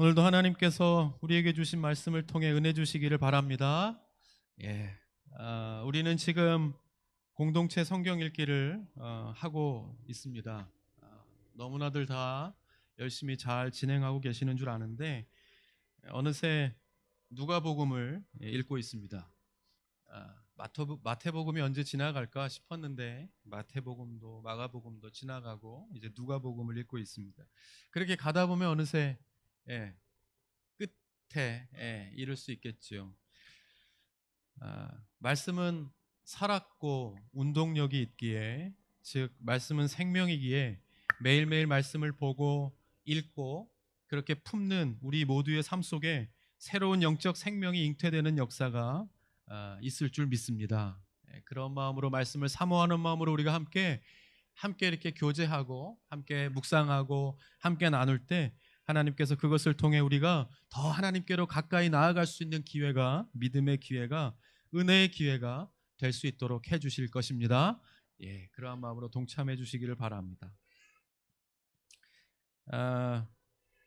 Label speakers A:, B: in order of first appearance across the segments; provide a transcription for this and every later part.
A: 오늘도 하나님께서 우리에게 주신 말씀을 통해 은혜 주시기를 바랍니다. 예, 우리는 지금 공동체 성경 읽기를 하고 있습니다. 너무나들 다 열심히 잘 진행하고 계시는 줄 아는데 어느새 누가복음을 읽고 있습니다. 마태복음이 언제 지나갈까 싶었는데 마태복음도 마가복음도 지나가고 이제 누가복음을 읽고 있습니다. 그렇게 가다 보면 어느새 예, 끝에 이를 수 있겠지요. 말씀은 살았고 운동력이 있기에, 즉 말씀은 생명이기에 매일매일 말씀을 보고 읽고 그렇게 품는 우리 모두의 삶 속에 새로운 영적 생명이 잉태되는 역사가 있을 줄 믿습니다. 그런 마음으로 말씀을 사모하는 마음으로 우리가 함께 이렇게 교제하고 함께 묵상하고 함께 나눌 때 하나님께서 그것을 통해 우리가 더 하나님께로 가까이 나아갈 수 있는 기회가, 믿음의 기회가, 은혜의 기회가 될 수 있도록 해주실 것입니다. 그러한 마음으로 동참해 주시기를 바랍니다.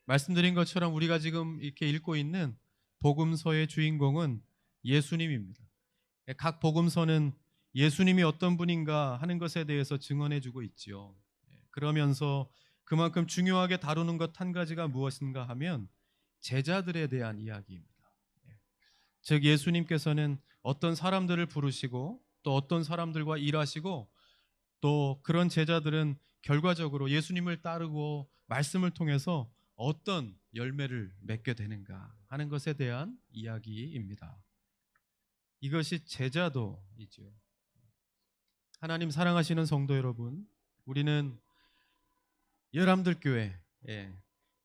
A: 말씀드린 것처럼 우리가 지금 이렇게 읽고 있는 복음서의 주인공은 예수님입니다. 각 복음서는 예수님이 어떤 분인가 하는 것에 대해서 증언해 주고 있지요. 그러면서 그만큼 중요하게 다루는 것 한 가지가 무엇인가 하면 제자들에 대한 이야기입니다. 즉 예수님께서는 어떤 사람들을 부르시고 또 어떤 사람들과 일하시고 또 그런 제자들은 결과적으로 예수님을 따르고 말씀을 통해서 어떤 열매를 맺게 되는가 하는 것에 대한 이야기입니다. 이것이 제자도이죠. 하나님 사랑하시는 성도 여러분, 우리는 여람들 교회,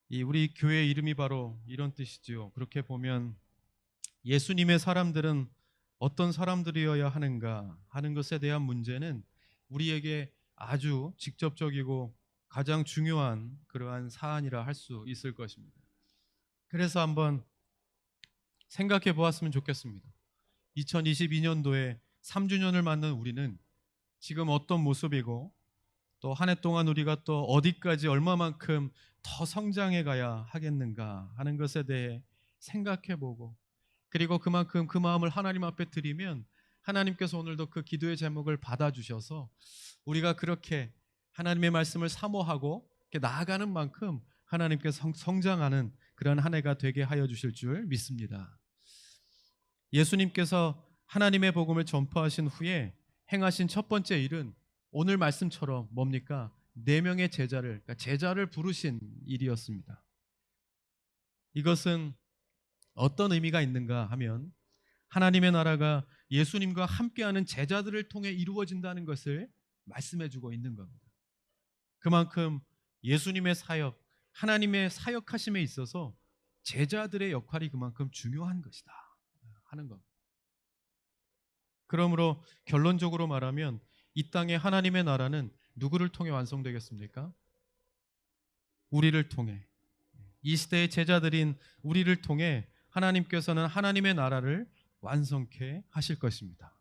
A: 이 우리 교회 이름이 바로 이런 뜻이지요. 그렇게 보면 예수님의 사람들은 어떤 사람들이어야 하는가 하는 것에 대한 문제는 우리에게 아주 직접적이고 가장 중요한 그러한 사안이라 할 수 있을 것입니다. 그래서 한번 생각해 보았으면 좋겠습니다. 2022년도에 3주년을 맞는 우리는 지금 어떤 모습이고 또 한 해 동안 우리가 또 어디까지 얼마만큼 더 성장해 가야 하겠는가 하는 것에 대해 생각해 보고, 그리고 그만큼 그 마음을 하나님 앞에 드리면 하나님께서 오늘도 그 기도의 제목을 받아주셔서 우리가 그렇게 하나님의 말씀을 사모하고 이렇게 나아가는 만큼 하나님께서 성장하는 그런 한 해가 되게 하여 주실 줄 믿습니다. 예수님께서 하나님의 복음을 전파하신 후에 행하신 첫 번째 일은 오늘 말씀처럼 뭡니까? 4명의 그러니까 제자를 부르신 일이었습니다. 이것은 어떤 의미가 있는가 하면 하나님의 나라가 예수님과 함께하는 제자들을 통해 이루어진다는 것을 말씀해 주고 있는 겁니다. 그만큼 예수님의 사역, 하나님의 사역하심에 있어서 제자들의 역할이 그만큼 중요한 것이다 하는 겁니다. 그러므로 결론적으로 말하면 이 땅에 하나님의 나라는 누구를 통해 완성되겠습니까? 우리를 통해, 이 시대의 제자들인 우리를 통해 하나님께서는 하나님의 나라를 완성케 하실 것입니다.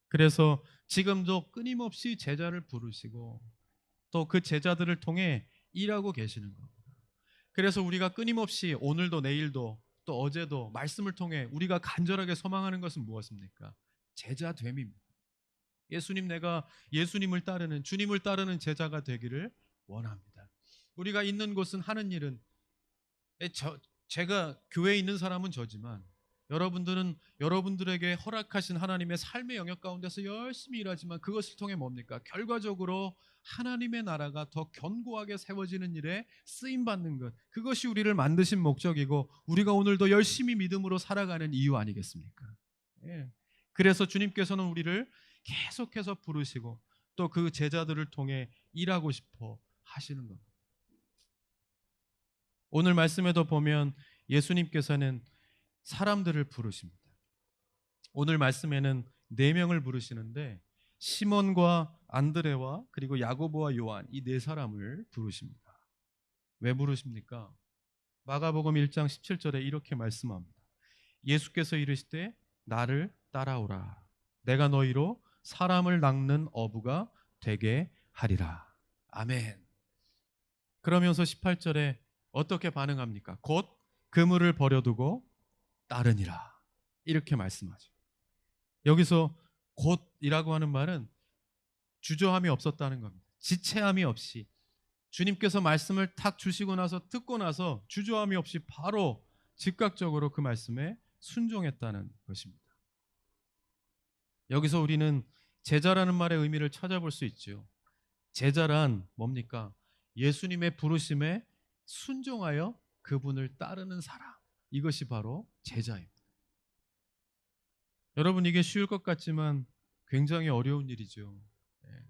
A: 그래서 지금도 끊임없이 제자를 부르시고 또 그 제자들을 통해 일하고 계시는 겁니다. 그래서 우리가 끊임없이 오늘도 내일도 또 어제도 말씀을 통해 우리가 간절하게 소망하는 것은 무엇입니까? 제자됨입니다. 내가 예수님을 따르는, 주님을 따르는 제자가 되기를 원합니다. 우리가 있는 곳은 하는 일은, 제가 교회에 있는 사람은 저지만 여러분들은 여러분들에게 허락하신 하나님의 삶의 영역 가운데서 열심히 일하지만 그것을 통해 뭡니까? 결과적으로 하나님의 나라가 더 견고하게 세워지는 일에 쓰임받는 것, 그것이 우리를 만드신 목적이고 우리가 오늘도 열심히 믿음으로 살아가는 이유 아니겠습니까? 그래서 주님께서는 우리를 계속해서 부르시고 또 그 제자들을 통해 일하고 싶어 하시는 겁니다. 오늘 말씀에도 보면 예수님께서는 사람들을 부르십니다. 오늘 말씀에는 4명을 부르시는데 시몬과 안드레와 그리고 야고보와 요한, 이 4사람을 부르십니다. 왜 부르십니까? 마가복음 1장 17절에 이렇게 말씀합니다. 예수께서 이르시되 나를 따라오라. 내가 너희로 사람을 낚는 어부가 되게 하리라. 아멘. 그러면서 18절에 어떻게 반응합니까? 곧 그물을 버려두고 따르니라. 이렇게 말씀하죠. 여기서 곧이라고 하는 말은 주저함이 없었다는 겁니다. 지체함이 없이 주님께서 말씀을 탁 주시고 나서 듣고 나서 주저함이 없이 바로 즉각적으로 그 말씀에 순종했다는 것입니다. 여기서 우리는 제자라는 말의 의미를 찾아볼 수 있죠. 제자란 뭡니까? 예수님의 부르심에 순종하여 그분을 따르는 사람. 이것이 바로 제자입니다. 여러분, 이게 쉬울 것 같지만 굉장히 어려운 일이죠.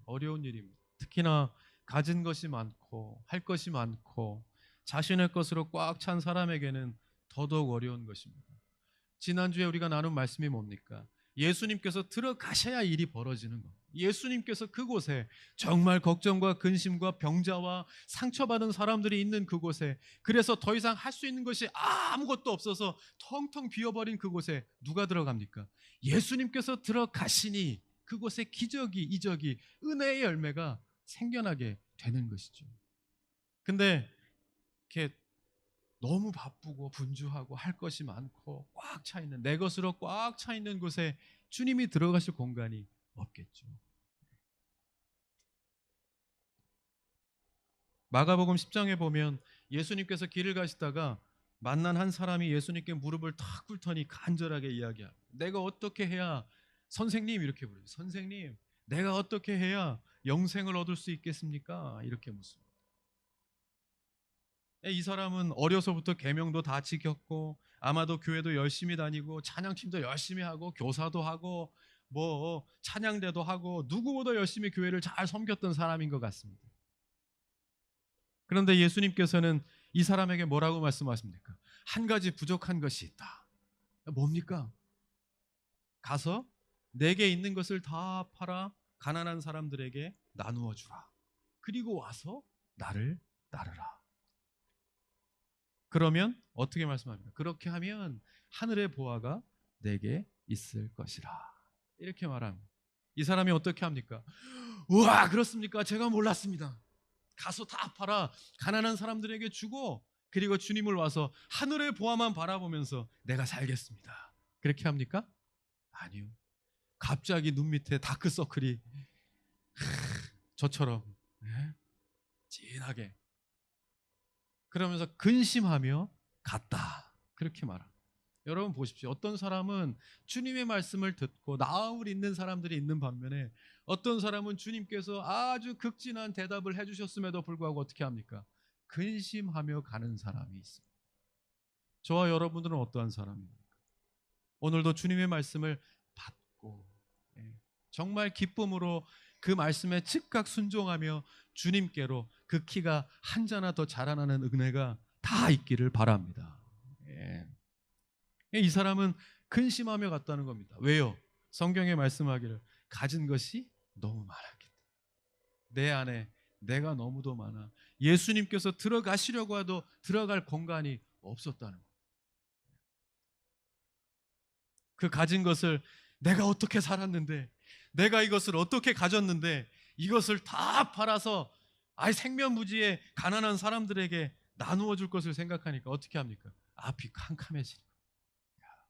A: 어려운 일입니다. 특히나 가진 것이 많고 할 것이 많고 자신의 것으로 꽉 찬 사람에게는 더더욱 어려운 것입니다. 지난주에 우리가 나눈 말씀이 뭡니까? 예수님께서 들어가셔야 일이 벌어지는 것. 예수님께서 그곳에 정말 걱정과 근심과 병자와 상처받은 사람들이 있는 그곳에, 그래서 더 이상 할 수 있는 것이 아무것도 없어서 텅텅 비어버린 그곳에 누가 들어갑니까? 예수님께서 들어가시니 그곳에 기적이, 이적이, 은혜의 열매가 생겨나게 되는 것이죠. 근데 이렇게 너무 바쁘고 분주하고 할 것이 많고 꽉 차 있는, 내 것으로 꽉 차 있는 곳에 주님이 들어가실 공간이 없겠죠. 마가복음 10장에 보면 예수님께서 길을 가시다가 만난 한 사람이 예수님께 무릎을 탁 꿇더니 간절하게 이야기합니다. 내가 어떻게 해야, 선생님 이렇게 부르죠. 선생님, 내가 어떻게 해야 영생을 얻을 수 있겠습니까? 이렇게 묻습니다. 이 사람은 어려서부터 계명도 다 지켰고 아마도 교회도 열심히 다니고 찬양팀도 열심히 하고 교사도 하고 뭐 찬양대도 하고 누구보다 열심히 교회를 잘 섬겼던 사람인 것 같습니다. 그런데 예수님께서는 이 사람에게 뭐라고 말씀하십니까? 한 가지 부족한 것이 있다. 뭡니까? 가서 내게 있는 것을 다 팔아 가난한 사람들에게 나누어 주라. 그리고 와서 나를 따르라. 그러면 어떻게 말씀합니까? 그렇게 하면 하늘의 보화가 내게 있을 것이라. 이렇게 말합니다. 이 사람이 어떻게 합니까? 우와, 그렇습니까? 제가 몰랐습니다. 가서 다 팔아 가난한 사람들에게 주고 그리고 주님을 와서 하늘의 보화만 바라보면서 내가 살겠습니다. 그렇게 합니까? 아니요. 갑자기 눈 밑에 다크서클이 저처럼 진하게, 그러면서 근심하며 갔다. 그렇게 말합니다. 여러분 보십시오. 어떤 사람은 주님의 말씀을 듣고 나음을 잇는 사람들이 있는 반면에 어떤 사람은 주님께서 아주 극진한 대답을 해주셨음에도 불구하고 어떻게 합니까? 근심하며 가는 사람이 있습니다. 저와 여러분들은 어떠한 사람입니까? 오늘도 주님의 말씀을 받고 정말 기쁨으로 그 말씀에 즉각 순종하며 주님께로 그 키가 한 자나 더 자라나는 은혜가 다 있기를 바랍니다. 이 사람은 근심하며 갔다는 겁니다. 왜요? 성경에 말씀하기를 가진 것이 너무 많았기 때문에. 내 안에 내가 너무도 많아 예수님께서 들어가시려고 해도 들어갈 공간이 없었다는 거예요. 그 가진 것을 내가 어떻게 살았는데, 내가 이것을 어떻게 가졌는데 이것을 다 팔아서 아예 생면부지에 가난한 사람들에게 나누어 줄 것을 생각하니까 어떻게 합니까? 앞이 캄캄해지니까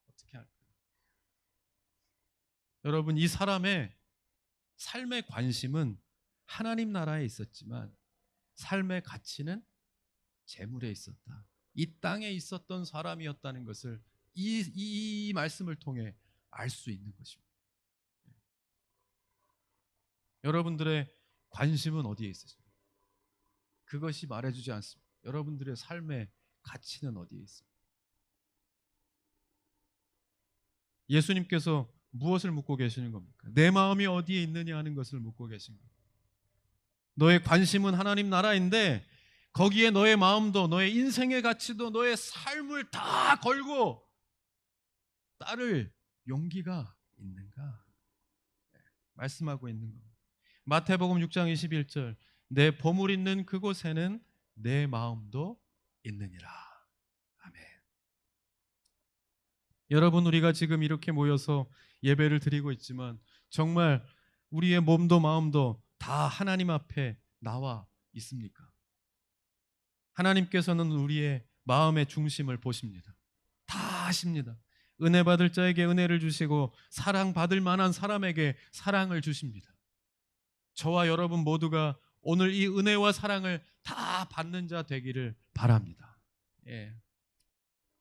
A: 어떻게 할까? 여러분, 이 사람의 삶의 관심은 하나님 나라에 있었지만 삶의 가치는 재물에 있었다. 이 땅에 있었던 사람이었다는 것을 이 말씀을 통해 알 수 있는 것입니다. 여러분들의 관심은 어디에 있습니까? 그것이 말해주지 않습니다. 여러분들의 삶의 가치는 어디에 있습니까? 예수님께서 무엇을 묻고 계시는 겁니까? 내 마음이 어디에 있느냐 하는 것을 묻고 계신 겁니다. 너의 관심은 하나님 나라인데 거기에 너의 마음도, 너의 인생의 가치도, 너의 삶을 다 걸고 따를 용기가 있는가? 말씀하고 있는 겁니다. 마태복음 6장 21절, 내 보물 있는 그곳에는 내 마음도 있느니라. 아멘. 여러분, 우리가 지금 이렇게 모여서 예배를 드리고 있지만 정말 우리의 몸도 마음도 다 하나님 앞에 나와 있습니까? 하나님께서는 우리의 마음의 중심을 보십니다. 다 아십니다. 은혜 받을 자에게 은혜를 주시고 사랑받을 만한 사람에게 사랑을 주십니다. 저와 여러분 모두가 오늘 이 은혜와 사랑을 다 받는 자 되기를 바랍니다. 예.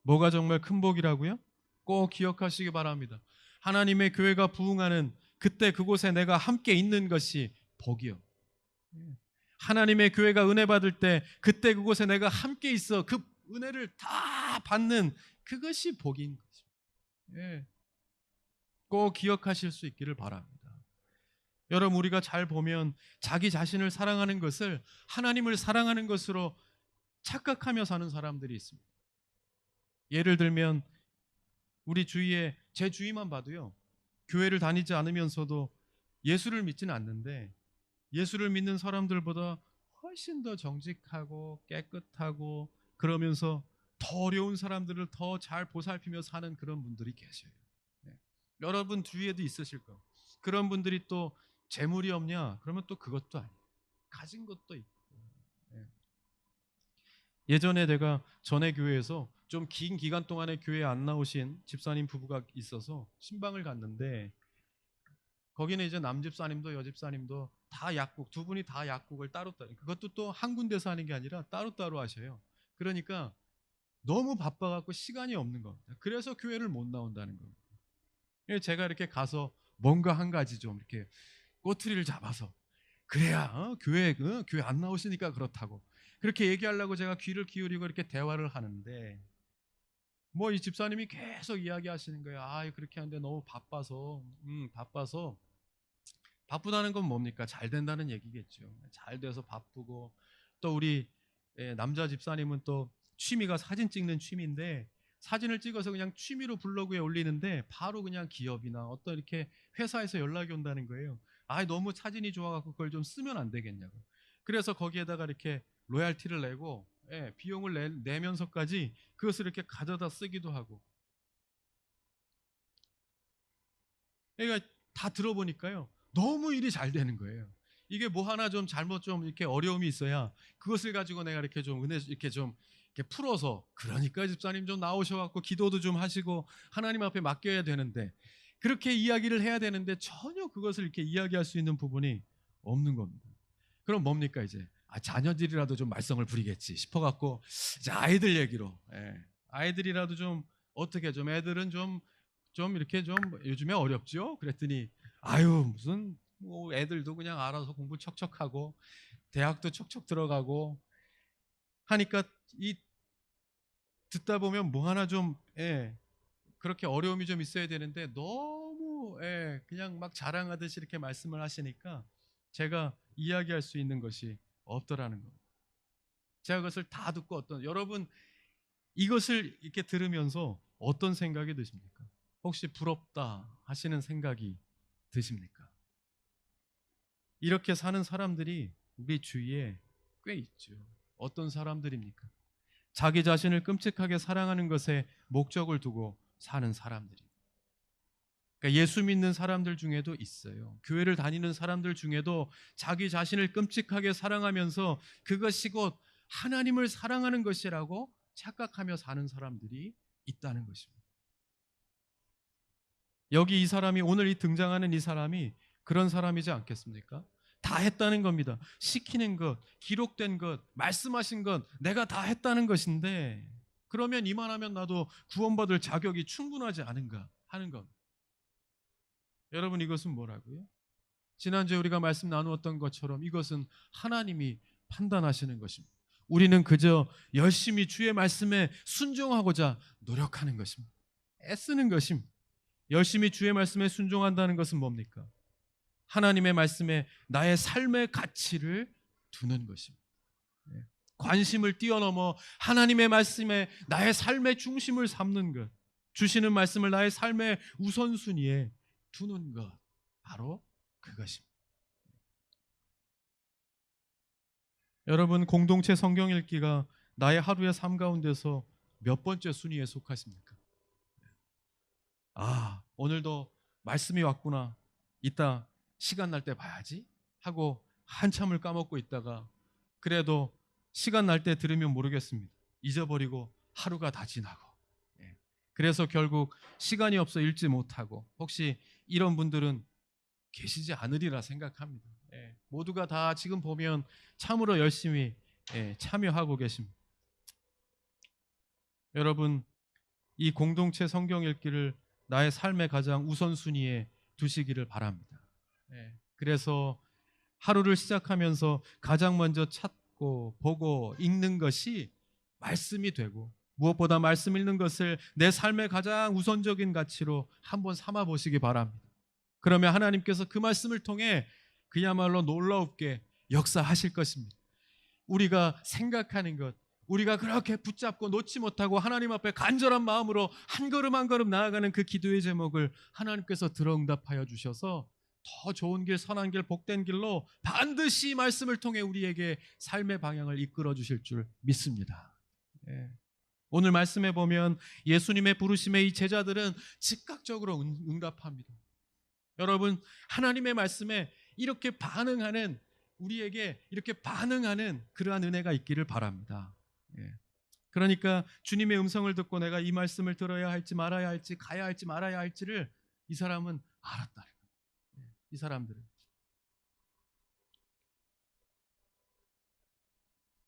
A: 뭐가 정말 큰 복이라고요? 꼭 기억하시기 바랍니다. 하나님의 교회가 부흥하는 그때 그곳에 내가 함께 있는 것이 복이요. 하나님의 교회가 은혜 받을 때 그때 그곳에 내가 함께 있어 그 은혜를 다 받는 그것이 복인 거죠. 예. 꼭 기억하실 수 있기를 바랍니다. 여러분, 우리가 잘 보면 자기 자신을 사랑하는 것을 하나님을 사랑하는 것으로 착각하며 사는 사람들이 있습니다. 예를 들면 우리 주위에 제 주위만 봐도요, 교회를 다니지 않으면서도 예수를 믿지는 않는데 예수를 믿는 사람들보다 훨씬 더 정직하고 깨끗하고 그러면서 더 어려운 사람들을 더 잘 보살피며 사는 그런 분들이 계셔요. 네. 여러분 주위에도 있으실 거예요. 그런 분들이 또 재물이 없냐? 그러면 또 그것도 아니에요. 가진 것도 있고. 네. 예전에 내가 전에 교회에서 좀 긴 기간 동안에 교회에 안 나오신 집사님 부부가 있어서 신방을 갔는데 거기는 이제 남집사님도 여집사님도 다 약국, 두 분이 다 약국을 따로따로, 그것도 또 한 군데서 하는 게 아니라 따로따로 하셔요. 그러니까 너무 바빠갖고 시간이 없는 겁니다. 그래서 교회를 못 나온다는 겁니다. 제가 이렇게 가서 뭔가 한 가지 좀 이렇게 꼬투리를 잡아서 그래야 교회 안 나오시니까 그렇다고 그렇게 얘기하려고 제가 귀를 기울이고 이렇게 대화를 하는데 뭐 이 집사님이 계속 이야기하시는 거예요. 아, 그렇게 하는데 너무 바빠서 바쁘다는 건 뭡니까? 잘 된다는 얘기겠죠. 잘 돼서 바쁘고 또 우리 남자 집사님은 또 취미가 사진 찍는 취미인데 사진을 찍어서 그냥 취미로 블로그에 올리는데 바로 그냥 기업이나 어떤 이렇게 회사에서 연락이 온다는 거예요. 아, 너무 사진이 좋아갖고 그걸 좀 쓰면 안 되겠냐고. 그래서 거기에다가 이렇게 로얄티를 내고 비용을 내면서까지 그것을 이렇게 가져다 쓰기도 하고. 그러니까 다 들어보니까요. 너무 일이 잘 되는 거예요. 이게 뭐 하나 좀 잘못 좀 이렇게 어려움이 있어야 그것을 가지고 내가 이렇게 좀 은혜 이렇게 좀 이렇게 풀어서 그러니까 집사님 좀 나오셔갖고 기도도 좀 하시고 하나님 앞에 맡겨야 되는데 그렇게 이야기를 해야 되는데 전혀 그것을 이렇게 이야기할 수 있는 부분이 없는 겁니다. 그럼 뭡니까 이제 자녀들이라도 좀 말썽을 부리겠지 싶어갖고 이제 아이들 얘기로 아이들이라도 좀 어떻게 좀 애들은 좀 이렇게 좀 요즘에 어렵죠. 그랬더니 아유 무슨 뭐 애들도 그냥 알아서 공부 척척하고 대학도 척척 들어가고 하니까 이 듣다 보면 뭐 하나 좀 그렇게 어려움이 좀 있어야 되는데 너무 그냥 막 자랑하듯이 이렇게 말씀을 하시니까 제가 이야기할 수 있는 것이 없더라는 겁니다. 제가 그것을 다 듣고 여러분 이것을 이렇게 들으면서 어떤 생각이 드십니까? 혹시 부럽다 하시는 생각이 드십니까? 이렇게 사는 사람들이 우리 주위에 꽤 있죠. 어떤 사람들입니까? 자기 자신을 끔찍하게 사랑하는 것에 목적을 두고 사는 사람들이. 그러니까 예수 믿는 사람들 중에도 있어요. 교회를 다니는 사람들 중에도 자기 자신을 끔찍하게 사랑하면서 그것이 곧 하나님을 사랑하는 것이라고 착각하며 사는 사람들이 있다는 것입니다. 여기 이 사람이 오늘 이 등장하는 이 사람이 그런 사람이지 않겠습니까? 다 했다는 겁니다. 시키는 것, 기록된 것, 말씀하신 것 내가 다 했다는 것인데 그러면 이만하면 나도 구원받을 자격이 충분하지 않은가 하는 것. 여러분 이것은 뭐라고요? 지난주에 우리가 말씀 나누었던 것처럼 이것은 하나님이 판단하시는 것입니다. 우리는 그저 열심히 주의 말씀에 순종하고자 노력하는 것입니다. 애쓰는 것입니다. 열심히 주의 말씀에 순종한다는 것은 뭡니까? 하나님의 말씀에 나의 삶의 가치를 두는 것입니다. 관심을 뛰어넘어 하나님의 말씀에 나의 삶의 중심을 삼는 것, 주시는 말씀을 나의 삶의 우선순위에 두는 것, 바로 그것입니다. 여러분 공동체 성경 읽기가 나의 하루의 삶 가운데서 몇 번째 순위에 속하십니까? 아, 오늘도 말씀이 왔구나. 이따 시간 날 때 봐야지 하고 한참을 까먹고 있다가 그래도 시간 날 때 들으면 모르겠습니다. 잊어버리고 하루가 다 지나고, 예. 그래서 결국 시간이 없어 읽지 못하고, 혹시 이런 분들은 계시지 않으리라 생각합니다. 예. 모두가 다 지금 보면 참으로 열심히 참여하고 계십니다. 여러분, 이 공동체 성경 읽기를 나의 삶의 가장 우선순위에 두시기를 바랍니다. 그래서 하루를 시작하면서 가장 먼저 찾고 보고 읽는 것이 말씀이 되고, 무엇보다 말씀 읽는 것을 내 삶의 가장 우선적인 가치로 한번 삼아 보시기 바랍니다. 그러면 하나님께서 그 말씀을 통해 그야말로 놀라웁게 역사하실 것입니다. 우리가 생각하는 것, 우리가 그렇게 붙잡고 놓지 못하고 하나님 앞에 간절한 마음으로 한 걸음 한 걸음 나아가는 그 기도의 제목을 하나님께서 들어응답하여 주셔서 더 좋은 길, 선한 길, 복된 길로 반드시 말씀을 통해 우리에게 삶의 방향을 이끌어 주실 줄 믿습니다. 예. 오늘 말씀에 보면 예수님의 부르심에 이 제자들은 즉각적으로 응답합니다. 여러분, 하나님의 말씀에 이렇게 반응하는, 우리에게 이렇게 반응하는 그러한 은혜가 있기를 바랍니다. 예. 그러니까 주님의 음성을 듣고 내가 이 말씀을 들어야 할지 말아야 할지, 가야 할지 말아야 할지를 이 사람은 알았다. 이 사람들은.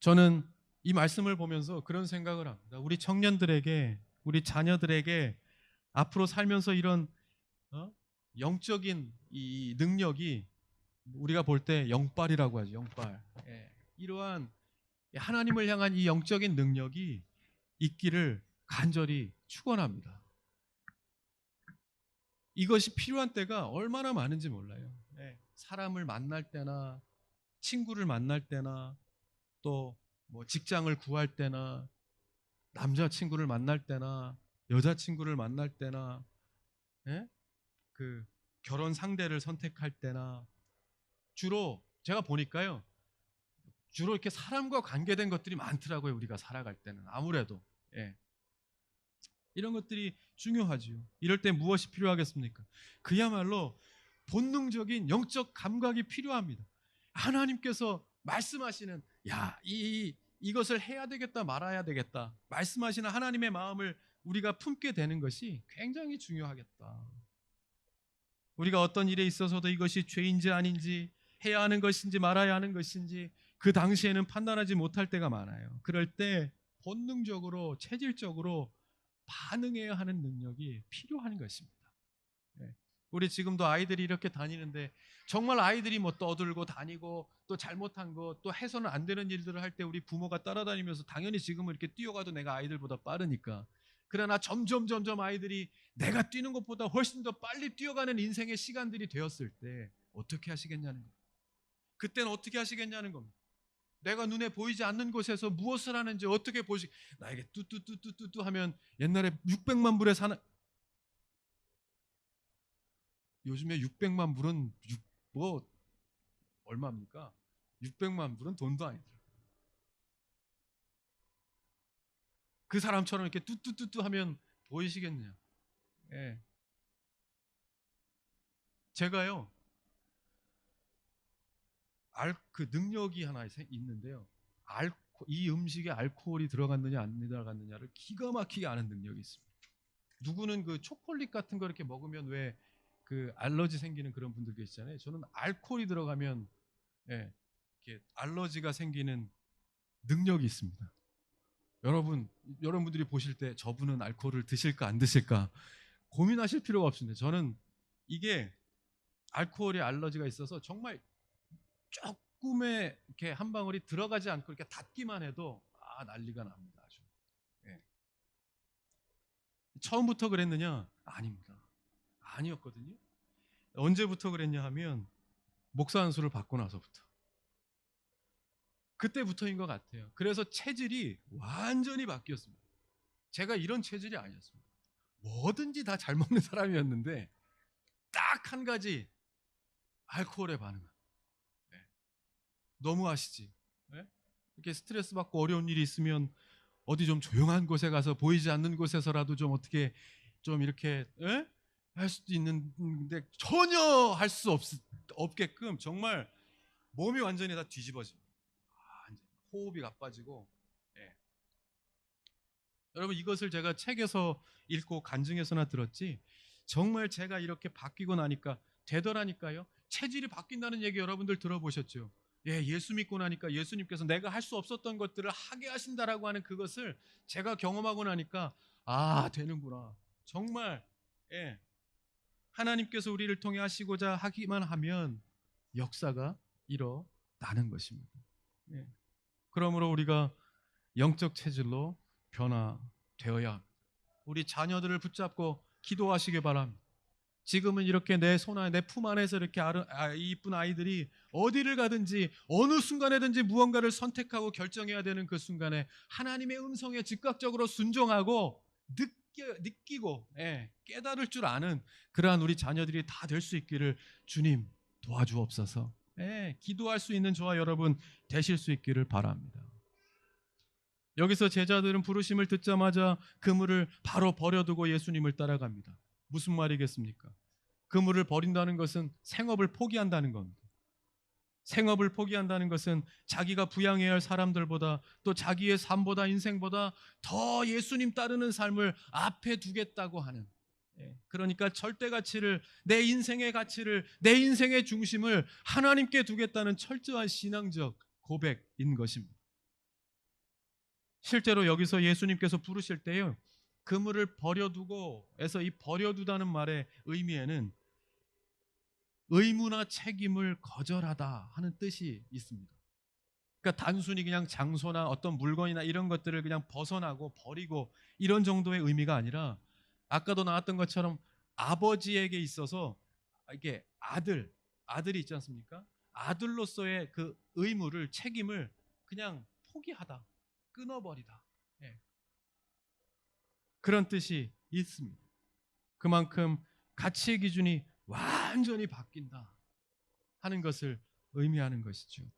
A: 저는 이 말씀을 보면서 그런 생각을 합니다. 우리 청년들에게, 우리 자녀들에게 앞으로 살면서 이런 영적인 이 능력이, 우리가 볼 때 영빨이라고 하죠. 영빨. 이러한 하나님을 향한 이 영적인 능력이 있기를 간절히 축원합니다. 이것이 필요한 때가 얼마나 많은지 몰라요. 사람을 만날 때나, 친구를 만날 때나, 또 뭐 직장을 구할 때나, 남자친구를 만날 때나, 여자친구를 만날 때나, 그 결혼 상대를 선택할 때나, 주로 제가 보니까요, 주로 이렇게 사람과 관계된 것들이 많더라고요. 우리가 살아갈 때는 아무래도. 이런 것들이 중요하지요. 이럴 때 무엇이 필요하겠습니까? 그야말로 본능적인 영적 감각이 필요합니다. 하나님께서 말씀하시는, 야, 이것을 해야 되겠다, 말아야 되겠다, 말씀하시는 하나님의 마음을 우리가 품게 되는 것이 굉장히 중요하겠다. 우리가 어떤 일에 있어서도 이것이 죄인지 아닌지, 해야 하는 것인지 말아야 하는 것인지 그 당시에는 판단하지 못할 때가 많아요. 그럴 때 본능적으로, 체질적으로 반응해야 하는 능력이 필요한 것입니다. 우리 지금도 아이들이 이렇게 다니는데, 정말 아이들이 뭐 떠들고 다니고 또 잘못한 거, 또 해서는 안 되는 일들을 할 때 우리 부모가 따라다니면서, 당연히 지금은 이렇게 뛰어가도 내가 아이들보다 빠르니까, 그러나 점점 아이들이 내가 뛰는 것보다 훨씬 더 빨리 뛰어가는 인생의 시간들이 되었을 때 어떻게 하시겠냐는 겁니다. 그때는 어떻게 하시겠냐는 겁니다. 내가 눈에 보이지 않는 곳에서 무엇을 하는지 어떻게 보시, 나에게 뚜뚜뚜뚜뚜뚜 하면, 옛날에 600만 불에 사는, 요즘에 600만 불은 뭐 얼마입니까? 600만 불은 돈도 아니더라고요. 그 사람처럼 이렇게 뚜뚜뚜뚜 하면 보이시겠냐? 예. 제가요, 그 능력이 하나 있는데요. 이 음식에 알코올이 들어갔느냐 안 들어갔느냐를 기가 막히게 아는 능력이 있습니다. 누구는 그 초콜릿 같은 거 이렇게 먹으면 왜 그 알러지 생기는 그런 분들 계시잖아요. 저는 알코올이 들어가면 이렇게 알러지가 생기는 능력이 있습니다. 여러분들이 보실 때 저분은 알코올을 드실까 안 드실까 고민하실 필요가 없습니다. 저는 이게 알코올에 알러지가 있어서 정말 조금의 이렇게 한 방울이 들어가지 않고 이렇게 닿기만 해도 난리가 납니다. 아주. 처음부터 그랬느냐? 아닙니다. 아니었거든요. 언제부터 그랬냐 하면 목사 안수를 받고 나서부터. 그때부터인 것 같아요. 그래서 체질이 완전히 바뀌었습니다. 제가 이런 체질이 아니었습니다. 뭐든지 다 잘 먹는 사람이었는데 딱 한 가지, 알코올에 반응한. 너무 아시지? 이렇게 스트레스 받고 어려운 일이 있으면 어디 좀 조용한 곳에 가서, 보이지 않는 곳에서라도 좀 어떻게 좀 이렇게 할 수도 있는데, 전혀 할 수 없게끔 정말 몸이 완전히 다 뒤집어집니다. 호흡이 가빠지고. 여러분 이것을 제가 책에서 읽고 간증해서나 들었지 정말 제가 이렇게 바뀌고 나니까 되더라니까요. 체질이 바뀐다는 얘기 여러분들 들어보셨죠? 예, 예수 믿고 나니까 예수님께서 내가 할 수 없었던 것들을 하게 하신다라고 하는 그것을 제가 경험하고 나니까 아, 되는구나. 정말 예, 하나님께서 우리를 통해 하시고자 하기만 하면 역사가 일어나는 것입니다. 예. 그러므로 우리가 영적 체질로 변화되어야 합니다. 우리 자녀들을 붙잡고 기도하시기 바랍니다. 지금은 이렇게 내 손 안에 내 품 안에서 이렇게 이쁜 아이들이 어디를 가든지 어느 순간에든지 무언가를 선택하고 결정해야 되는 그 순간에 하나님의 음성에 즉각적으로 순종하고 느끼고 깨달을 줄 아는 그러한 우리 자녀들이 다 될 수 있기를 주님 도와주옵소서. 기도할 수 있는 저와 여러분 되실 수 있기를 바랍니다. 여기서 제자들은 부르심을 듣자마자 그물을 바로 버려두고 예수님을 따라갑니다. 무슨 말이겠습니까? 그물을 버린다는 것은 생업을 포기한다는 겁니다. 생업을 포기한다는 것은 자기가 부양해야 할 사람들보다 또 자기의 삶보다 인생보다 더 예수님 따르는 삶을 앞에 두겠다고 하는, 그러니까 절대 가치를, 내 인생의 가치를, 내 인생의 중심을 하나님께 두겠다는 철저한 신앙적 고백인 것입니다. 실제로 여기서 예수님께서 부르실 때요, 그물을 버려두고 해서 이 버려두다는 말의 의미에는 의무나 책임을 거절하다 하는 뜻이 있습니다. 그러니까 단순히 그냥 장소나 어떤 물건이나 이런 것들을 그냥 벗어나고 버리고 이런 정도의 의미가 아니라 아까도 나왔던 것처럼 아버지에게 있어서 이게 아들이 있지 않습니까? 아들로서의 그 의무를, 책임을 그냥 포기하다, 끊어버리다. 예. 그런 뜻이 있습니다. 그만큼 가치의 기준이 완전히 바뀐다 하는 것을 의미하는 것이죠.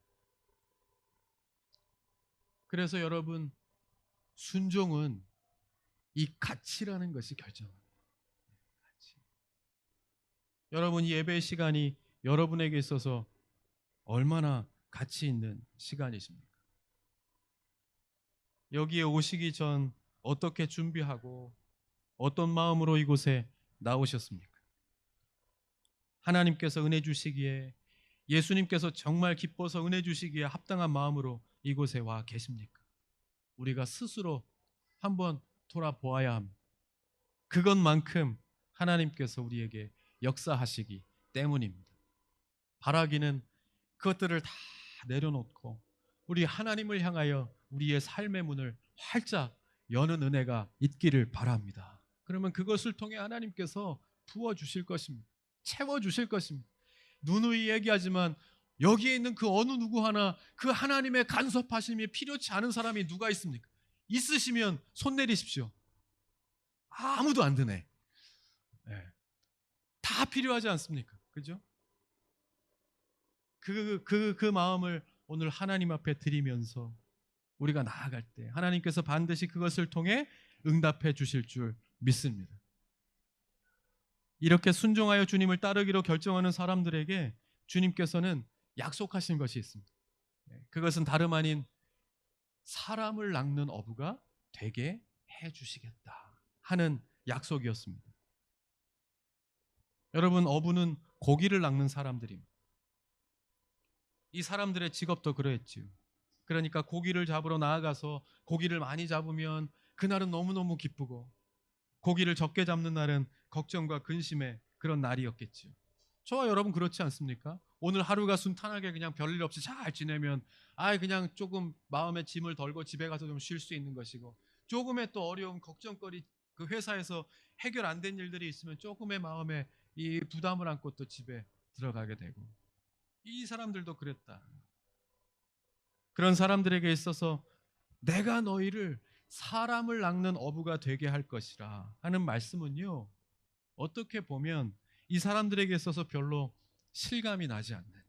A: 그래서 여러분, 순종은 이 가치라는 것이 결정합니다. 가치. 여러분, 이 예배 시간이 여러분에게 있어서 얼마나 가치 있는 시간이십니까? 여기에 오시기 전 어떻게 준비하고 어떤 마음으로 이곳에 나오셨습니까? 하나님께서 은혜 주시기에, 예수님께서 정말 기뻐서 은혜 주시기에 합당한 마음으로 이곳에 와 계십니까? 우리가 스스로 한번 돌아보아야 합니다. 그것만큼 하나님께서 우리에게 역사하시기 때문입니다. 바라기는 그것들을 다 내려놓고 우리 하나님을 향하여 우리의 삶의 문을 활짝 여는 은혜가 있기를 바랍니다. 그러면 그것을 통해 하나님께서 부어주실 것입니다. 채워주실 것입니다. 누누이 얘기하지만 여기에 있는 그 어느 누구 하나 그 하나님의 간섭하심이 필요치 않은 사람이 누가 있습니까? 있으시면 손 내리십시오. 아무도 안 드네. 네. 다 필요하지 않습니까? 그죠? 그 마음을 오늘 하나님 앞에 드리면서 우리가 나아갈 때 하나님께서 반드시 그것을 통해 응답해 주실 줄 믿습니다. 이렇게 순종하여 주님을 따르기로 결정하는 사람들에게 주님께서는 약속하신 것이 있습니다. 그것은 다름 아닌 사람을 낚는 어부가 되게 해 주시겠다 하는 약속이었습니다. 여러분, 어부는 고기를 낚는 사람들입니다. 이 사람들의 직업도 그러했지요. 그러니까 고기를 잡으러 나아가서 고기를 많이 잡으면 그날은 너무너무 기쁘고, 고기를 적게 잡는 날은 걱정과 근심의 그런 날이었겠지요. 저와 여러분 그렇지 않습니까? 오늘 하루가 순탄하게 그냥 별일 없이 잘 지내면 그냥 조금 마음의 짐을 덜고 집에 가서 좀 쉴 수 있는 것이고, 조금의 또 어려운 걱정거리, 그 회사에서 해결 안 된 일들이 있으면 조금의 마음에 이 부담을 안고 또 집에 들어가게 되고, 이 사람들도 그랬다. 그런 사람들에게 있어서 내가 너희를 사람을 낚는 어부가 되게 할 것이라 하는 말씀은요, 어떻게 보면 이 사람들에게 있어서 별로 실감이 나지 않는,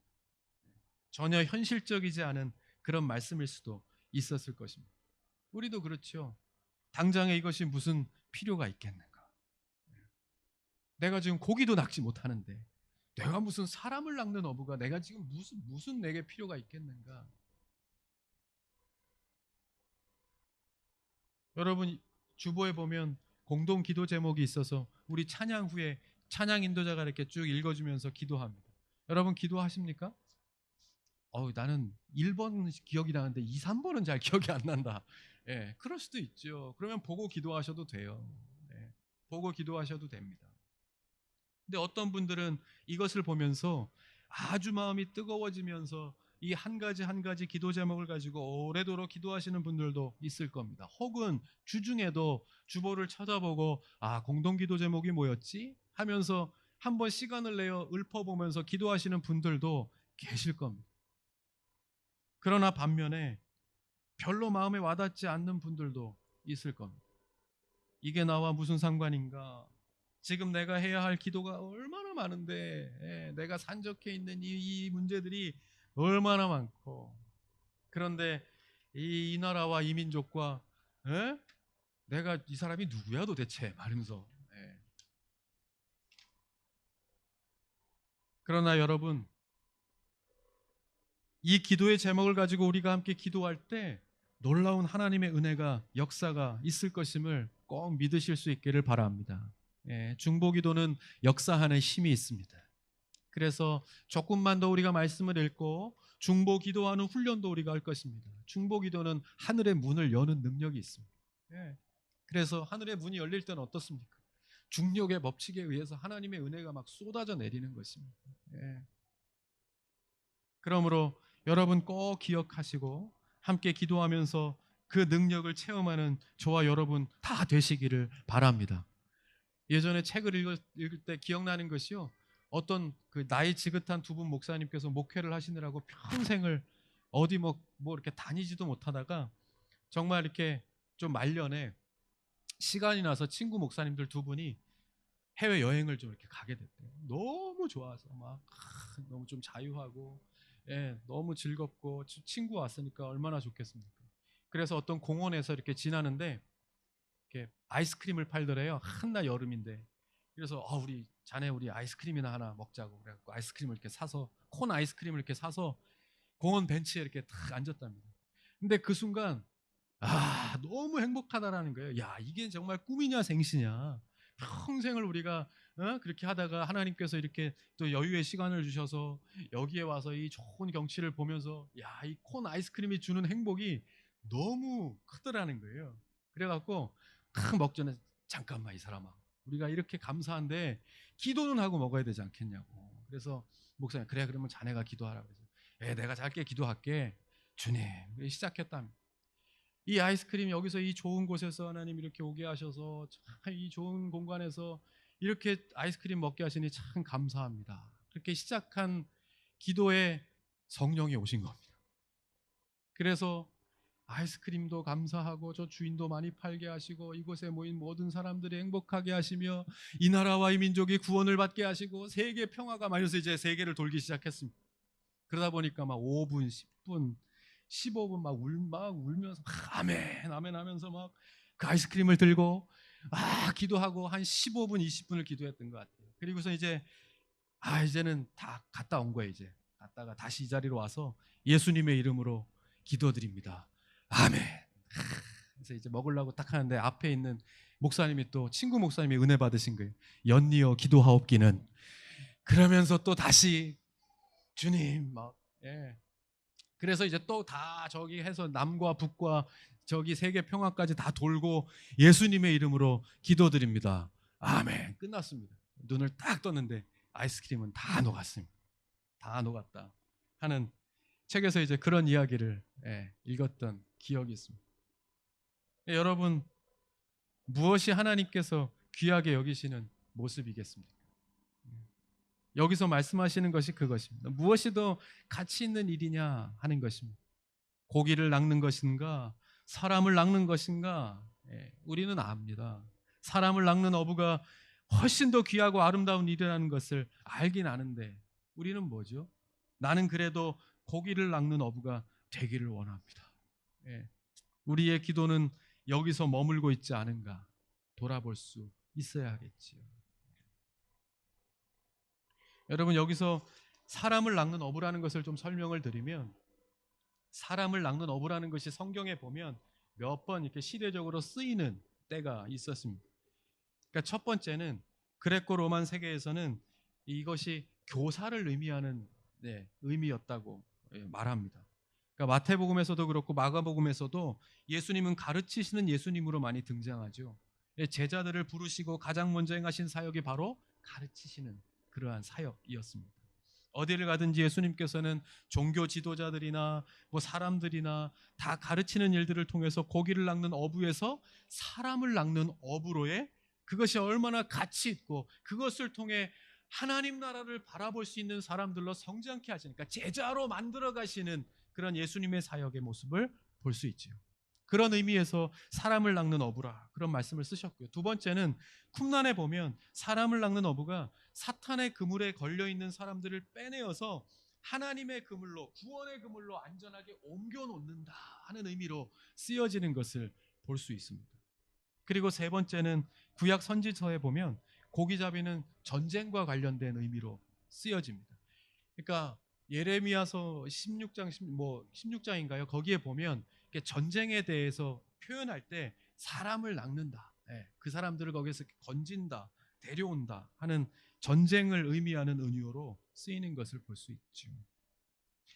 A: 전혀 현실적이지 않은 그런 말씀일 수도 있었을 것입니다. 우리도 그렇죠. 당장에 이것이 무슨 필요가 있겠는가? 내가 지금 고기도 낚지 못하는데 내가 무슨 사람을 낚는 어부가, 내가 지금 무슨 내게 필요가 있겠는가? 여러분, 주보에 보면 공동 기도 제목이 있어서 우리 찬양 후에 찬양 인도자가 이렇게 쭉 읽어주면서 기도합니다. 여러분 기도하십니까? 나는 1번 기억이 나는데 2, 3번은 잘 기억이 안 난다. 예, 그럴 수도 있죠. 그러면 보고 기도하셔도 돼요. 예, 보고 기도하셔도 됩니다. 근데 어떤 분들은 이것을 보면서 아주 마음이 뜨거워지면서 이 한 가지 한 가지 기도 제목을 가지고 오래도록 기도하시는 분들도 있을 겁니다. 혹은 주중에도 주보를 찾아보고 공동 기도 제목이 뭐였지? 하면서 한번 시간을 내어 읊어보면서 기도하시는 분들도 계실 겁니다. 그러나 반면에 별로 마음에 와닿지 않는 분들도 있을 겁니다. 이게 나와 무슨 상관인가? 지금 내가 해야 할 기도가 얼마나 많은데, 내가 산적해 있는 이 문제들이 얼마나 많고, 그런데 이 나라와 이 민족과, 내가 이 사람이 누구야 도대체? 말하면서. 그러나 여러분, 이 기도의 제목을 가지고 우리가 함께 기도할 때 놀라운 하나님의 은혜가 역사가 있을 것임을 꼭 믿으실 수 있기를 바랍니다. 중보기도는 역사하는 힘이 있습니다. 그래서 조금만 더 우리가 말씀을 읽고 중보기도하는 훈련도 우리가 할 것입니다. 중보기도는 하늘의 문을 여는 능력이 있습니다. 그래서 하늘의 문이 열릴 때는 어떻습니까? 중력의 법칙에 의해서 하나님의 은혜가 막 쏟아져 내리는 것입니다. 그러므로 여러분 꼭 기억하시고 함께 기도하면서 그 능력을 체험하는 저와 여러분 다 되시기를 바랍니다. 예전에 책을 읽을 때 기억나는 것이요. 어떤 그 나이 지긋한 두 분 목사님께서 목회를 하시느라고 평생을 어디 뭐 이렇게 다니지도 못하다가 정말 이렇게 좀 말년에 시간이 나서 친구 목사님들 두 분이 해외 여행을 좀 이렇게 가게 됐대요. 너무 좋아서 막 너무 좀 자유하고 너무 즐겁고 친구 왔으니까 얼마나 좋겠습니까? 그래서 어떤 공원에서 이렇게 지나는데 이렇게 아이스크림을 팔더래요. 한낮 여름인데. 그래서 우리 자네 우리 아이스크림이나 하나 먹자고 그래갖고 아이스크림을 이렇게 사서 콘 아이스크림을 이렇게 사서 공원 벤치에 이렇게 탁 앉았답니다. 근데 그 순간 너무 행복하다라는 거예요. 야, 이게 정말 꿈이냐 생시냐. 평생을 우리가 그렇게 하다가 하나님께서 이렇게 또 여유의 시간을 주셔서 여기에 와서 이 좋은 경치를 보면서 이 콘 아이스크림이 주는 행복이 너무 크더라는 거예요. 그래갖고 탁 먹전에 잠깐만 이 사람아, 우리가 이렇게 감사한데 기도는 하고 먹어야 되지 않겠냐고. 그래서 목사님 그래 그러면 자네가 기도하라 그래서 내가 짧게 기도할게 주님 시작했답니다. 이 아이스크림 여기서 이 좋은 곳에서 하나님 이렇게 오게 하셔서 참 이 좋은 공간에서 이렇게 아이스크림 먹게 하시니 참 감사합니다. 그렇게 시작한 기도에 성령이 오신 겁니다. 그래서 아이스크림도 감사하고 저 주인도 많이 팔게 하시고 이곳에 모인 모든 사람들이 행복하게 하시며 이 나라와 이 민족이 구원을 받게 하시고 세계 평화가 말해서 이제 세계를 돌기 시작했습니다. 그러다 보니까 막 5분, 10분, 15분 막 울면서 막 아멘 아멘 하면서 막 그 아이스크림을 들고 기도하고 한 15분, 20분을 기도했던 것 같아요. 그리고서 이제 이제는 다 갔다 온 거예요. 이제 갔다가 다시 이 자리로 와서 예수님의 이름으로 기도드립니다. 아멘. 그래서 이제 먹으려고 딱 하는데 앞에 있는 목사님이 또 친구 목사님이 은혜 받으신 거예요. 연이어 기도하옵기는. 그러면서 또 다시 주님 막 그래서 이제 또 다 저기 해서 남과 북과 저기 세계 평화까지 다 돌고 예수님의 이름으로 기도드립니다. 아멘. 끝났습니다. 눈을 딱 떴는데 아이스크림은 다 녹았습니다. 다 녹았다 하는 책에서 이제 그런 이야기를 읽었던 기억이 있습니다. 여러분 무엇이 하나님께서 귀하게 여기시는 모습이겠습니까? 여기서 말씀하시는 것이 그것입니다. 무엇이 더 가치 있는 일이냐 하는 것입니다. 고기를 낚는 것인가 사람을 낚는 것인가 우리는 압니다. 사람을 낚는 어부가 훨씬 더 귀하고 아름다운 일이라는 것을 알긴 아는데 우리는 뭐죠? 나는 그래도 고기를 낚는 어부가 되기를 원합니다. 우리의 기도는 여기서 머물고 있지 않은가 돌아볼 수 있어야겠지요. 여러분 여기서 사람을 낚는 어부라는 것을 좀 설명을 드리면 사람을 낚는 어부라는 것이 성경에 보면 몇 번 이렇게 시대적으로 쓰이는 때가 있었습니다. 그러니까 첫 번째는 그레코 로만 세계에서는 이것이 교사를 의미하는 의미였다고 말합니다. 그러니까 마태복음에서도 그렇고 마가복음에서도 예수님은 가르치시는 예수님으로 많이 등장하죠. 제자들을 부르시고 가장 먼저 행하신 사역이 바로 가르치시는 그러한 사역이었습니다. 어디를 가든지 예수님께서는 종교 지도자들이나 뭐 사람들이나 다 가르치는 일들을 통해서 고기를 낚는 어부에서 사람을 낚는 어부로의 그것이 얼마나 가치 있고 그것을 통해 하나님 나라를 바라볼 수 있는 사람들로 성장케 하시니까 제자로 만들어 가시는 그런 예수님의 사역의 모습을 볼 수 있지요. 그런 의미에서 사람을 낚는 어부라 그런 말씀을 쓰셨고요. 두 번째는 쿰란에 보면 사람을 낚는 어부가 사탄의 그물에 걸려 있는 사람들을 빼내어서 하나님의 그물로 구원의 그물로 안전하게 옮겨 놓는다 하는 의미로 쓰여지는 것을 볼 수 있습니다. 그리고 세 번째는 구약 선지서에 보면 고기잡이는 전쟁과 관련된 의미로 쓰여집니다. 그러니까 예레미야서 16장 16장인가요? 거기에 보면 전쟁에 대해서 표현할 때 사람을 낚는다. 그 사람들을 거기에서 건진다, 데려온다 하는 전쟁을 의미하는 은유로 쓰이는 것을 볼 수 있죠.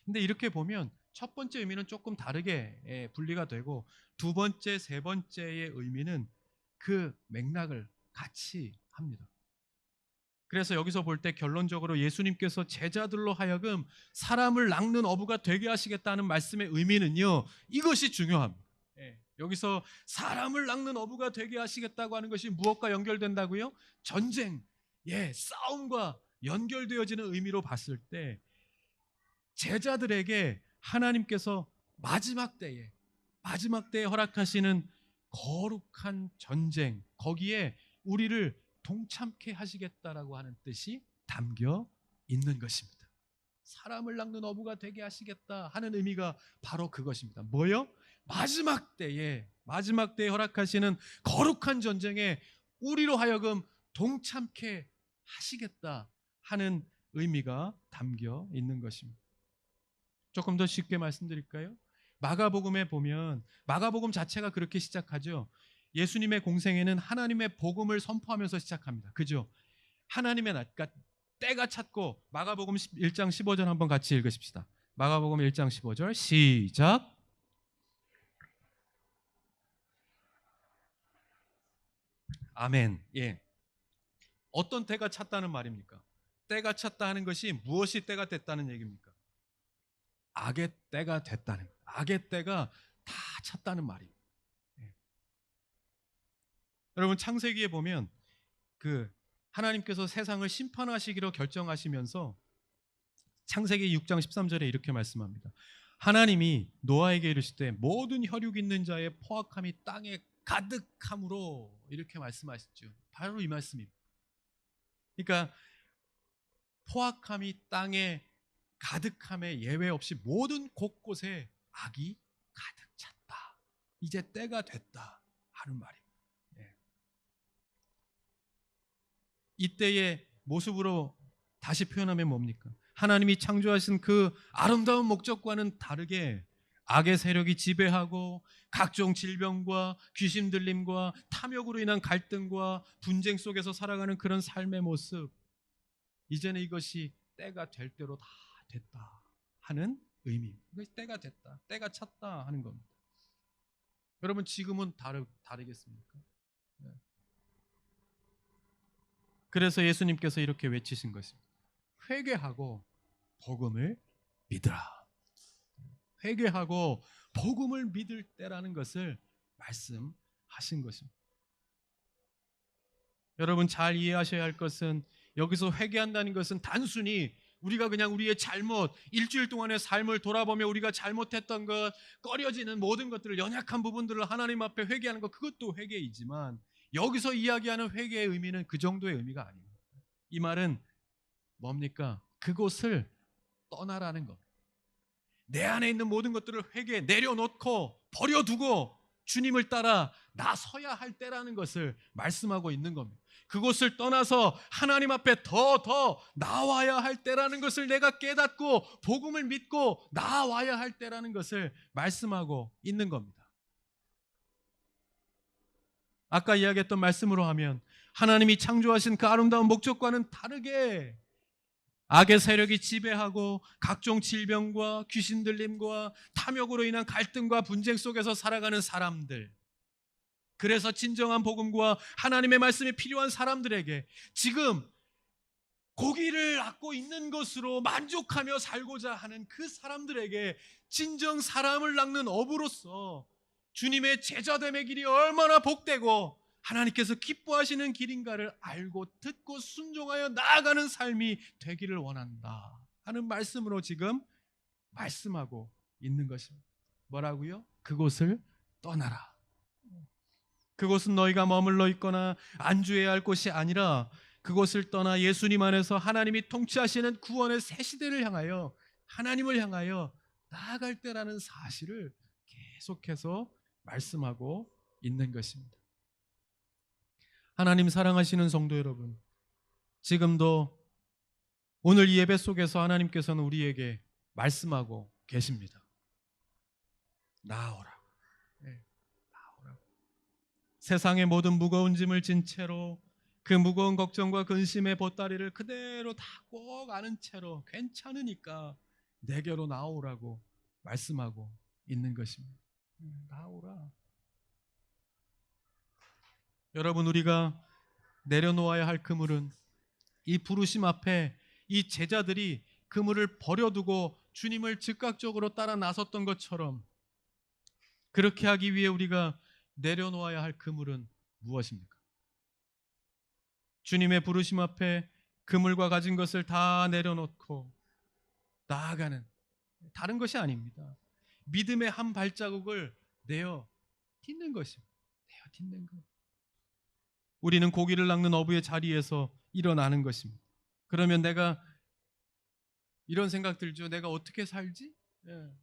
A: 근데 이렇게 보면 첫 번째 의미는 조금 다르게 분리가 되고 두 번째, 세 번째의 의미는 그 맥락을 같이 합니다. 그래서 여기서 볼 때 결론적으로 예수님께서 제자들로 하여금 사람을 낚는 어부가 되게 하시겠다는 말씀의 의미는요, 이것이 중요합니다. 여기서 사람을 낚는 어부가 되게 하시겠다고 하는 것이 무엇과 연결된다고요? 전쟁, 싸움과 연결되어지는 의미로 봤을 때 제자들에게 하나님께서 마지막 때에 허락하시는 거룩한 전쟁, 거기에 우리를 동참케 하시겠다라고 하는 뜻이 담겨 있는 것입니다. 사람을 낚는 어부가 되게 하시겠다 하는 의미가 바로 그것입니다. 뭐요? 마지막 때에 허락하시는 거룩한 전쟁에 우리로 하여금 동참케 하시겠다 하는 의미가 담겨 있는 것입니다. 조금 더 쉽게 말씀드릴까요? 마가복음에 보면 마가복음 자체가 그렇게 시작하죠. 예수님의 공생애는 하나님의 복음을 선포하면서 시작합니다. 그죠? 하나님의 날, 그러니까 때가 찼고 마가복음 1장 15절 한번 같이 읽으십시다. 마가복음 1장 15절 시작. 아멘. 어떤 때가 찼다는 말입니까? 때가 찼다 하는 것이 무엇이 때가 됐다는 얘기입니까? 악의 때가 됐다는, 악의 때가 다 찼다는 말입니다. 여러분 창세기에 보면 하나님께서 세상을 심판하시기로 결정하시면서 창세기 6장 13절에 이렇게 말씀합니다. 하나님이 노아에게 이르시되 모든 혈육 있는 자의 포악함이 땅에 가득함으로 이렇게 말씀하셨죠. 바로 이 말씀입니다. 그러니까 포악함이 땅에 가득함에 예외 없이 모든 곳곳에 악이 가득 찼다. 이제 때가 됐다 하는 말입니다. 이때의 모습으로 다시 표현하면 뭡니까? 하나님이 창조하신 그 아름다운 목적과는 다르게 악의 세력이 지배하고 각종 질병과 귀신 들림과 탐욕으로 인한 갈등과 분쟁 속에서 살아가는 그런 삶의 모습, 이제는 이것이 때가 될 대로 다 됐다 하는 의미입니다. 이것이 때가 됐다, 때가 찼다 하는 겁니다. 여러분 지금은 다르겠습니까? 그래서 예수님께서 이렇게 외치신 것입니다. 회개하고 복음을 믿으라. 회개하고 복음을 믿을 때라는 것을 말씀하신 것입니다. 여러분 잘 이해하셔야 할 것은 여기서 회개한다는 것은 단순히 우리가 그냥 우리의 잘못, 일주일 동안의 삶을 돌아보며 우리가 잘못했던 것, 꺼려지는 모든 것들을, 연약한 부분들을 하나님 앞에 회개하는 것, 그것도 회개이지만 여기서 이야기하는 회개의 의미는 그 정도의 의미가 아닙니다. 이 말은 뭡니까? 그곳을 떠나라는 겁니다. 내 안에 있는 모든 것들을 내려놓고 버려두고 주님을 따라 나서야 할 때라는 것을 말씀하고 있는 겁니다. 그곳을 떠나서 하나님 앞에 더 나와야 할 때라는 것을 내가 깨닫고 복음을 믿고 나와야 할 때라는 것을 말씀하고 있는 겁니다. 아까 이야기했던 말씀으로 하면 하나님이 창조하신 그 아름다운 목적과는 다르게 악의 세력이 지배하고 각종 질병과 귀신 들림과 탐욕으로 인한 갈등과 분쟁 속에서 살아가는 사람들, 그래서 진정한 복음과 하나님의 말씀이 필요한 사람들에게 지금 고기를 낳고 있는 것으로 만족하며 살고자 하는 그 사람들에게 진정 사람을 낳는 어부로서 주님의 제자됨의 길이 얼마나 복되고 하나님께서 기뻐하시는 길인가를 알고 듣고 순종하여 나아가는 삶이 되기를 원한다 하는 말씀으로 지금 말씀하고 있는 것입니다. 뭐라고요? 그곳을 떠나라. 그곳은 너희가 머물러 있거나 안주해야 할 곳이 아니라 그곳을 떠나 예수님 안에서 하나님이 통치하시는 구원의 새 시대를 향하여 하나님을 향하여 나아갈 때라는 사실을 계속해서 말씀하고 있는 것입니다. 하나님 사랑하시는 성도 여러분, 지금도 오늘 이 예배 속에서 하나님께서는 우리에게 말씀하고 계십니다. 나아오라. 네, 나아오라. 세상의 모든 무거운 짐을 진 채로 그 무거운 걱정과 근심의 보따리를 그대로 다 꼭 안은 채로 괜찮으니까 내게로 나오라고 말씀하고 있는 것입니다. 나오라. 여러분, 우리가 내려놓아야 할 그물은 이 부르심 앞에 이 제자들이 그물을 버려두고 주님을 즉각적으로 따라 나섰던 것처럼 그렇게 하기 위해 우리가 내려놓아야 할 그물은 무엇입니까? 주님의 부르심 앞에 그물과 가진 것을 다 내려놓고 나아가는 다른 것이 아닙니다. 믿음의 한 발자국을 내어 딛는 것입니다. 내어 딛는 것. 우리는 고기를 낚는 어부의 자리에서 일어나는 것입니다. 그러면 내가 이런 생각 들죠. 내가 어떻게 살지?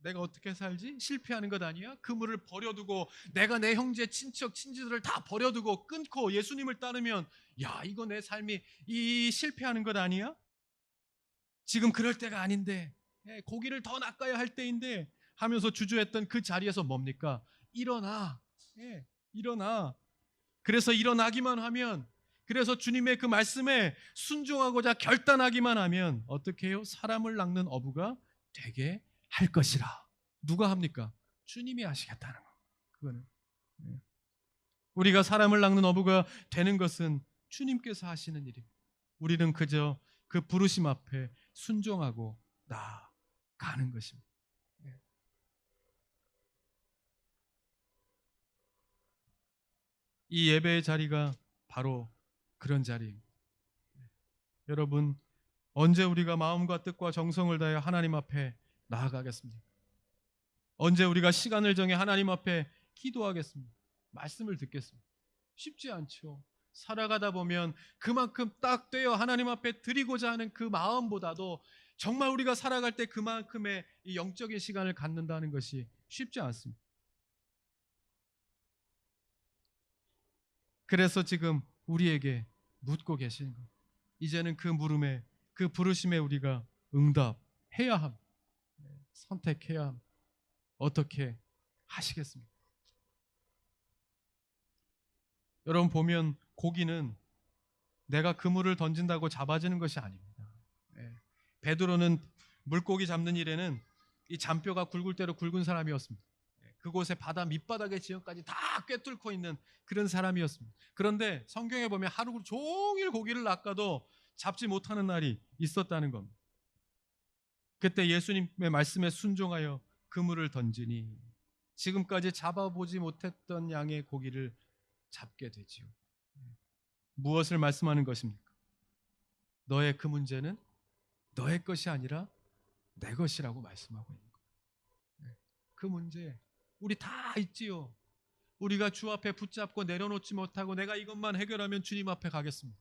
A: 내가 어떻게 살지? 실패하는 것 아니야? 그물을 버려두고 내가 내 형제, 친척, 친지들을 다 버려두고 끊고 예수님을 따르면 야, 이거 내 삶이 이 실패하는 것 아니야? 지금 그럴 때가 아닌데 고기를 더 낚아야 할 때인데 하면서 주저했던 그 자리에서 뭡니까? 일어나. 일어나. 그래서 일어나기만 하면, 그래서 주님의 그 말씀에 순종하고자 결단하기만 하면 어떻게 해요? 사람을 낚는 어부가 되게 할 것이라. 누가 합니까? 주님이 하시겠다는 거. 그거는 우리가 사람을 낚는 어부가 되는 것은 주님께서 하시는 일입니다. 우리는 그저 그 부르심 앞에 순종하고 나아가는 것입니다. 이 예배의 자리가 바로 그런 자리입니다. 여러분, 언제 우리가 마음과 뜻과 정성을 다해 하나님 앞에 나아가겠습니까? 언제 우리가 시간을 정해 하나님 앞에 기도하겠습니까? 말씀을 듣겠습니까? 쉽지 않죠. 살아가다 보면 그만큼 딱 떼어 하나님 앞에 드리고자 하는 그 마음보다도 정말 우리가 살아갈 때 그만큼의 이 영적인 시간을 갖는다는 것이 쉽지 않습니다. 그래서 지금 우리에게 묻고 계시는 것, 이제는 그 물음에, 그 부르심에 우리가 응답해야 함, 선택해야 함. 어떻게 하시겠습니까? 여러분 보면 고기는 내가 그물을 던진다고 잡아지는 것이 아닙니다. 베드로는 물고기 잡는 일에는 이 잔뼈가 굵을 대로 굵은 사람이었습니다. 그곳에 바다 밑바닥의 지형까지 다 꿰뚫고 있는 그런 사람이었습니다. 그런데 성경에 보면 하루 종일 고기를 낚아도 잡지 못하는 날이 있었다는 겁니다. 그때 예수님의 말씀에 순종하여 그물을 던지니 지금까지 잡아보지 못했던 양의 고기를 잡게 되지요. 무엇을 말씀하는 것입니까? 너의 그 문제는 너의 것이 아니라 내 것이라고 말씀하고 있는 거예요. 그 문제 우리 다 있지요. 우리가 주 앞에 붙잡고 내려놓지 못하고 내가 이것만 해결하면 주님 앞에 가겠습니다.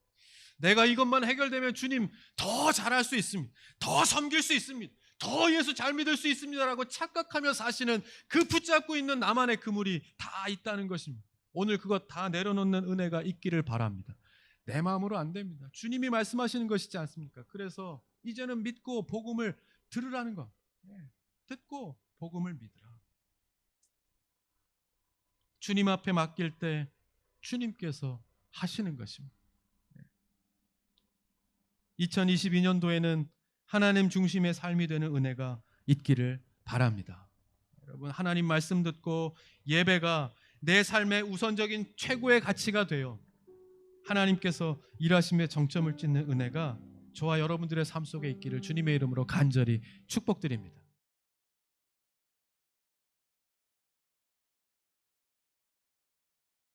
A: 내가 이것만 해결되면 주님 더 잘할 수 있습니다. 더 섬길 수 있습니다. 더 예수 잘 믿을 수 있습니다라고 착각하며 사시는 그 붙잡고 있는 나만의 그물이 다 있다는 것입니다. 오늘 그것 다 내려놓는 은혜가 있기를 바랍니다. 내 마음으로 안 됩니다. 주님이 말씀하시는 것이지 않습니까? 그래서 이제는 믿고 복음을 들으라는 것. 듣고 복음을 믿으라. 주님 앞에 맡길 때 주님께서 하시는 것입니다. 2022년도에는 하나님 중심의 삶이 되는 은혜가 있기를 바랍니다. 여러분, 하나님 말씀 듣고 예배가 내 삶의 우선적인 최고의 가치가 되어 하나님께서 일하심의 정점을 찍는 은혜가 저와 여러분들의 삶 속에 있기를 주님의 이름으로 간절히 축복드립니다.